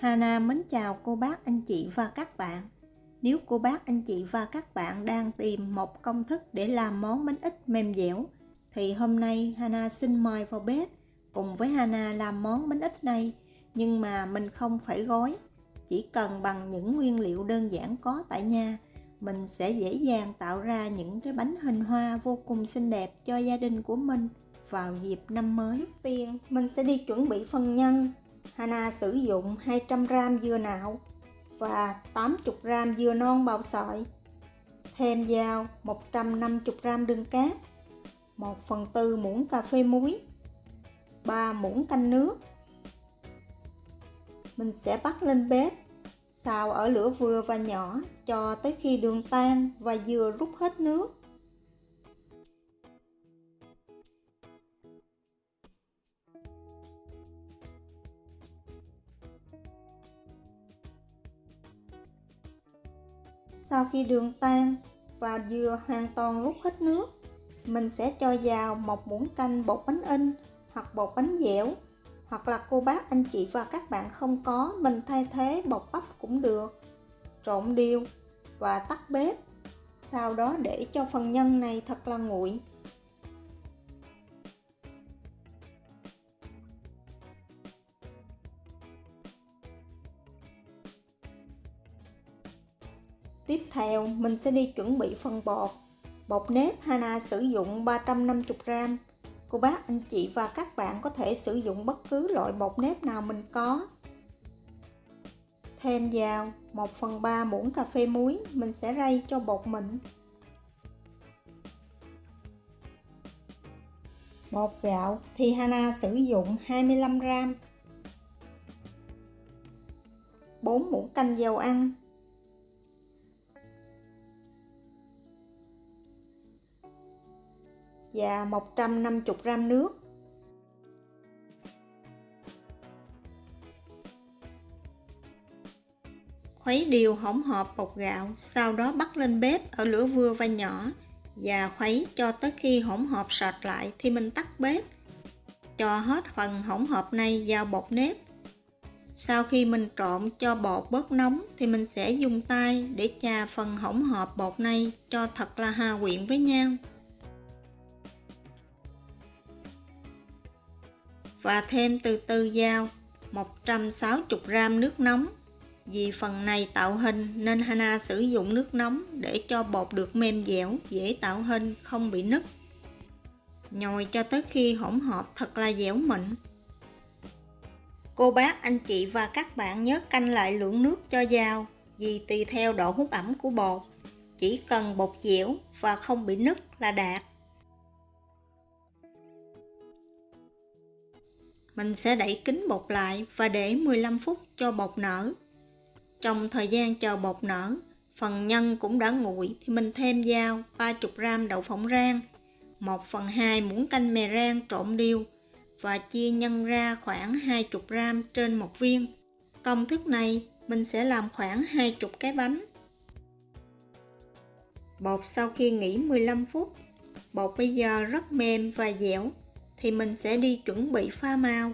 Hana mến chào cô bác, anh chị và các bạn. Nếu cô bác, anh chị và các bạn đang tìm một công thức để làm món bánh ít mềm dẻo, thì hôm nay Hana xin mời vào bếp cùng với Hana làm món bánh ít này. Nhưng mà mình không phải gói, chỉ cần bằng những nguyên liệu đơn giản có tại nhà, mình sẽ dễ dàng tạo ra những cái bánh hình hoa vô cùng xinh đẹp cho gia đình của mình vào dịp năm mới. Trước tiên mình sẽ đi chuẩn bị phần nhân. Hana sử dụng 200g dưa nạo và 80g dưa non bào sợi, thêm vào 150g đường cát, 1/4 muỗng cà phê muối, 3 muỗng canh nước. Mình sẽ bắt lên bếp, xào ở lửa vừa và nhỏ cho tới khi đường tan và dưa rút hết nước. Sau khi đường tan và dưa hoàn toàn rút hết nước, mình sẽ cho vào một muỗng canh bột bánh in hoặc bột bánh dẻo, hoặc là cô bác, anh chị và các bạn không có, mình thay thế bột bắp cũng được. Trộn đều và tắt bếp. Sau đó để cho phần nhân này thật là nguội. Tiếp theo mình sẽ đi chuẩn bị phần bột. Bột nếp Hana sử dụng 350g. Cô bác, anh chị và các bạn có thể sử dụng bất cứ loại bột nếp nào mình có. Thêm vào 1/3 muỗng cà phê muối, mình sẽ rây cho bột mịn. Bột gạo thì Hana sử dụng 25g. 4 muỗng canh dầu ăn, và 150g nước. Khuấy đều hỗn hợp bột gạo, sau đó bắt lên bếp ở lửa vừa và nhỏ và khuấy cho tới khi hỗn hợp sệt lại thì mình tắt bếp. Cho hết phần hỗn hợp này vào bột nếp. Sau khi mình trộn cho bột bớt nóng thì mình sẽ dùng tay để chà phần hỗn hợp bột này cho thật là hòa quyện với nhau. Và thêm từ từ vào 160g nước nóng. Vì phần này tạo hình nên Hana sử dụng nước nóng để cho bột được mềm dẻo, dễ tạo hình, không bị nứt. Nhồi cho tới khi hỗn hợp thật là dẻo mịn. Cô bác, anh chị và các bạn nhớ canh lại lượng nước cho vào, vì tùy theo độ hút ẩm của bột. Chỉ cần bột dẻo và không bị nứt là đạt. Mình sẽ đậy kín bột lại và để 15 phút cho bột nở. Trong thời gian chờ bột nở, phần nhân cũng đã nguội thì mình thêm vào 30g đậu phộng rang, 1/2 muỗng canh mè rang trộn đều và chia nhân ra khoảng 20g trên một viên. Công thức này mình sẽ làm khoảng 20 cái bánh. Bột sau khi nghỉ 15 phút, bột bây giờ rất mềm và dẻo thì mình sẽ đi chuẩn bị pha màu.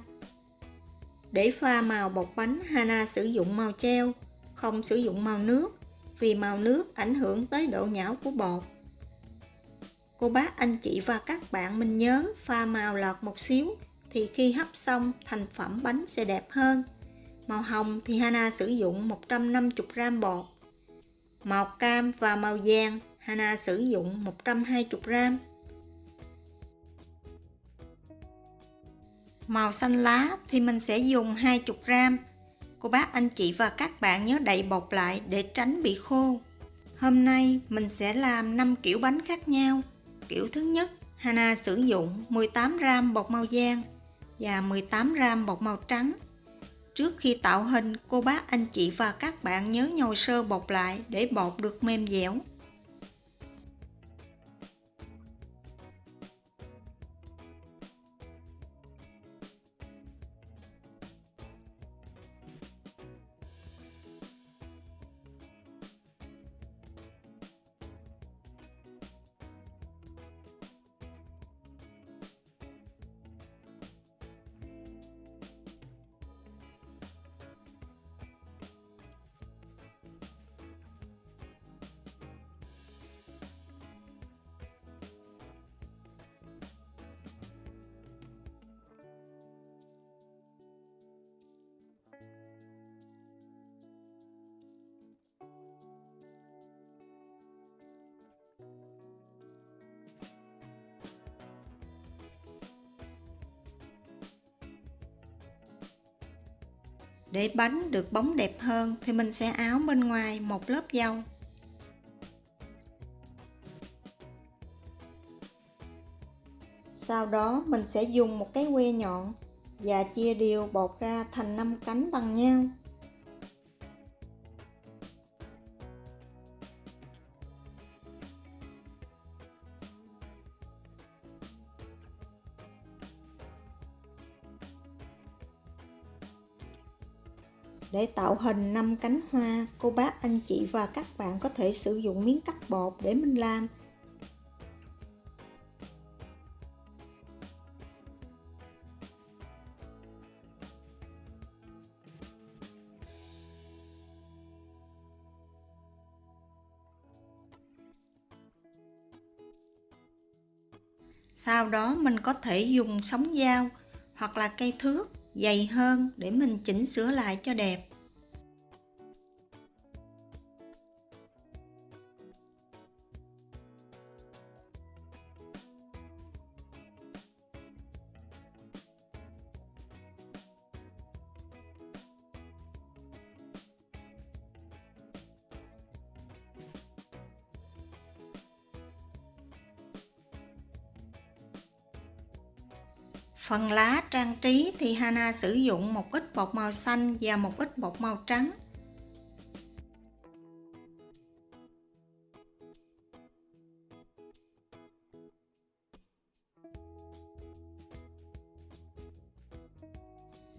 Để pha màu bột bánh, Hana sử dụng màu treo, không sử dụng màu nước, vì màu nước ảnh hưởng tới độ nhão của bột. Cô bác, anh chị và các bạn mình nhớ pha màu lọt một xíu thì khi hấp xong thành phẩm bánh sẽ đẹp hơn. Màu hồng thì Hana sử dụng 150g bột. Màu cam và màu vàng Hana sử dụng 120g. Màu xanh lá thì mình sẽ dùng 20g. Cô bác, anh chị và các bạn nhớ đậy bột lại để tránh bị khô. Hôm nay mình sẽ làm 5 kiểu bánh khác nhau. Kiểu thứ nhất, Hana sử dụng 18g bột màu vàng và 18g bột màu trắng. Trước khi tạo hình, cô bác, anh chị và các bạn nhớ nhồi sơ bột lại để bột được mềm dẻo. Để bánh được bóng đẹp hơn thì mình sẽ áo bên ngoài một lớp dâu. Sau đó mình sẽ dùng một cái que nhọn và chia đều bột ra thành 5 cánh bằng nhau. Để tạo hình 5 cánh hoa, cô bác, anh chị và các bạn có thể sử dụng miếng cắt bột để mình làm. Sau đó mình có thể dùng sống dao hoặc là cây thước dày hơn để mình chỉnh sửa lại cho đẹp. Phần lá trang trí thì Hana sử dụng một ít bột màu xanh và một ít bột màu trắng.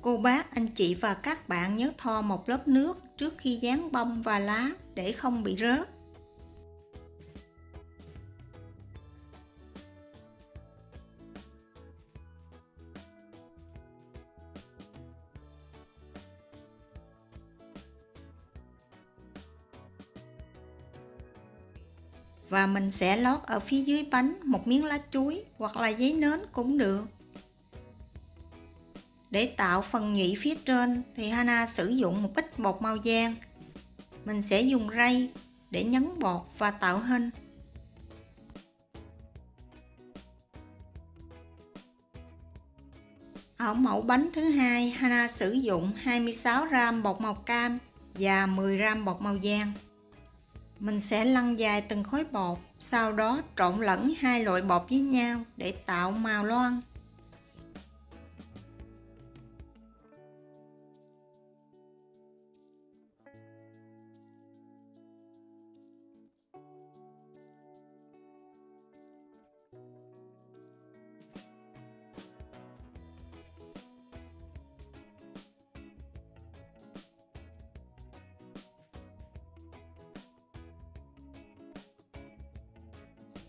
Cô bác, anh chị và các bạn nhớ thoa một lớp nước trước khi dán bông và lá để không bị rớt. Và mình sẽ lót ở phía dưới bánh một miếng lá chuối hoặc là giấy nến cũng được. Để tạo phần nhụy phía trên thì Hana sử dụng một ít bột màu vàng. Mình sẽ dùng ray để nhấn bột và tạo hình. Ở mẫu bánh thứ hai, Hana sử dụng 26g bột màu cam và 10g bột màu vàng. Mình sẽ lăn dài từng khối bột, sau đó trộn lẫn hai loại bột với nhau để tạo màu loang.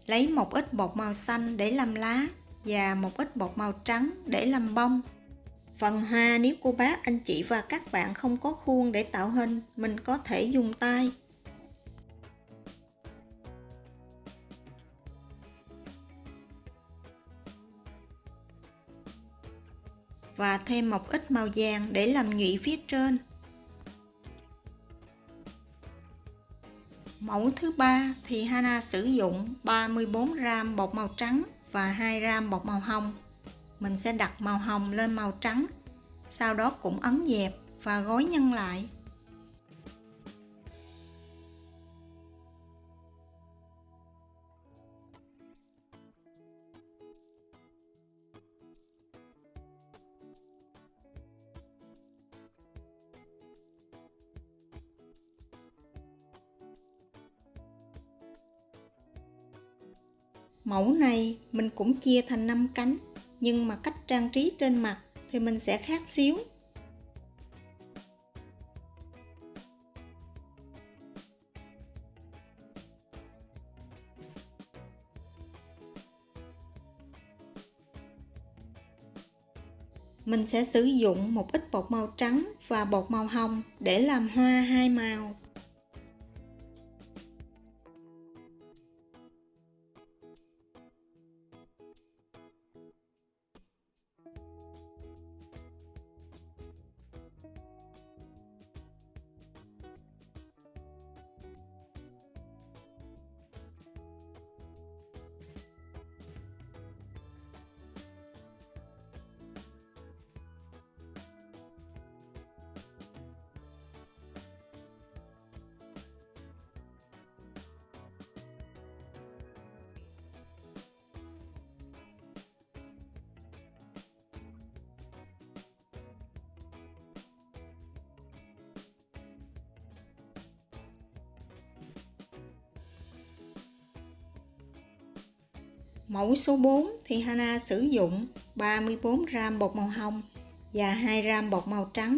Lấy một ít bột màu xanh để làm lá và một ít bột màu trắng để làm bông. Phần hoa, nếu cô bác, anh chị và các bạn không có khuôn để tạo hình, mình có thể dùng tay. Và thêm một ít màu vàng để làm nhụy phía trên. Mẫu thứ ba thì Hana sử dụng 34g bột màu trắng và 2g bột màu hồng. Mình sẽ đặt màu hồng lên màu trắng, sau đó cũng ấn dẹp và gối nhân lại. Mẫu này mình cũng chia thành 5 cánh, nhưng mà cách trang trí trên mặt thì mình sẽ khác xíu. Mình sẽ sử dụng một ít bột màu trắng và bột màu hồng để làm hoa hai màu. Mẫu số 4 thì Hana sử dụng 34 gram bột màu hồng và 2 gram bột màu trắng.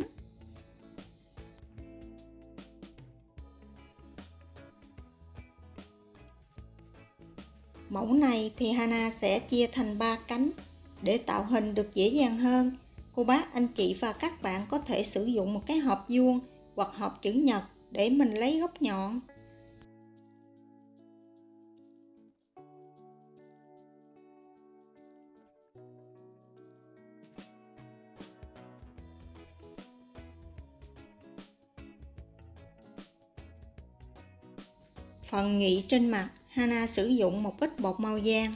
Mẫu này thì Hana sẽ chia thành 3 cánh để tạo hình được dễ dàng hơn. Cô bác, anh chị và các bạn có thể sử dụng một cái hộp vuông hoặc hộp chữ nhật để mình lấy góc nhọn. Phần nhụy trên mặt, Hana sử dụng một ít bột màu vàng.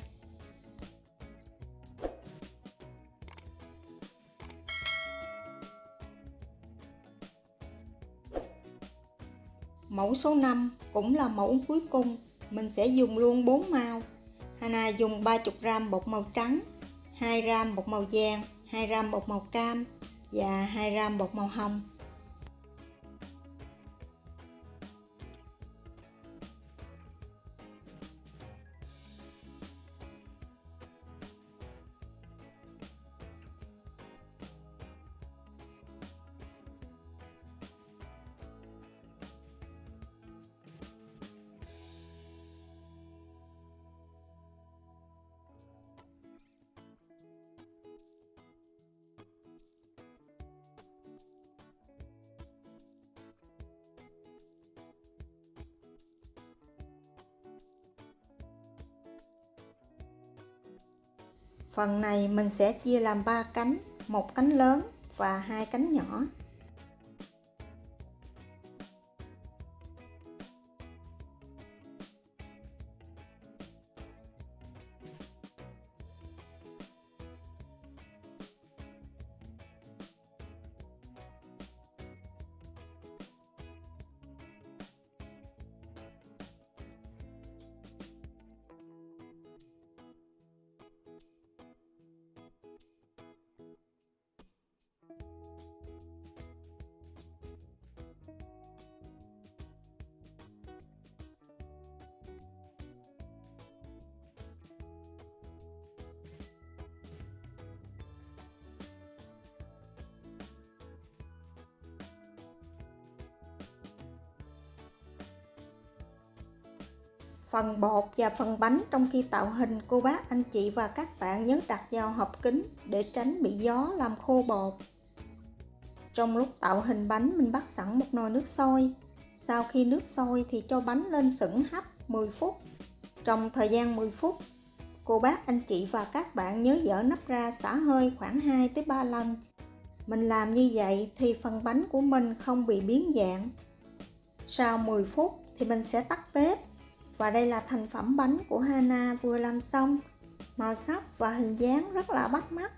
Mẫu số 5 cũng là mẫu cuối cùng, mình sẽ dùng luôn 4 màu. Hana dùng 30 gram bột màu trắng, 2 gram bột màu vàng, 2 gram bột màu cam và 2 gram bột màu hồng. Phần này mình sẽ chia làm 3 cánh, một cánh lớn và 2 cánh nhỏ. Phần bột và phần bánh trong khi tạo hình, cô bác, anh chị và các bạn nhớ đặt vào hộp kín để tránh bị gió làm khô bột. Trong lúc tạo hình bánh, mình bắt sẵn một nồi nước sôi. Sau khi nước sôi thì cho bánh lên sửng hấp 10 phút. Trong thời gian 10 phút, cô bác, anh chị và các bạn nhớ dỡ nắp ra xả hơi khoảng 2-3 lần. Mình làm như vậy thì phần bánh của mình không bị biến dạng. Sau 10 phút thì mình sẽ tắt bếp. Và đây là thành phẩm bánh của Hana vừa làm xong. Màu sắc và hình dáng rất là bắt mắt.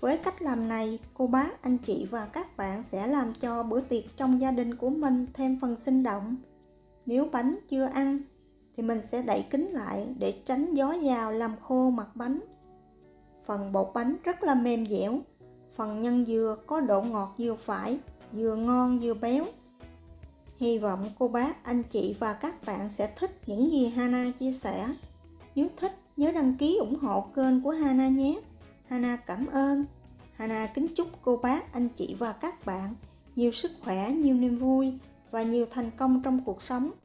Với cách làm này, cô bác, anh chị và các bạn sẽ làm cho bữa tiệc trong gia đình của mình thêm phần sinh động. Nếu bánh chưa ăn thì mình sẽ đậy kín lại để tránh gió vào làm khô mặt bánh. Phần bột bánh rất là mềm dẻo. Phần nhân dừa có độ ngọt vừa phải, vừa ngon vừa béo. Hy vọng cô bác, anh chị và các bạn sẽ thích những gì Hana chia sẻ. Nếu thích, nhớ đăng ký ủng hộ kênh của Hana nhé. Hana cảm ơn. Hana kính chúc cô bác, anh chị và các bạn nhiều sức khỏe, nhiều niềm vui và nhiều thành công trong cuộc sống.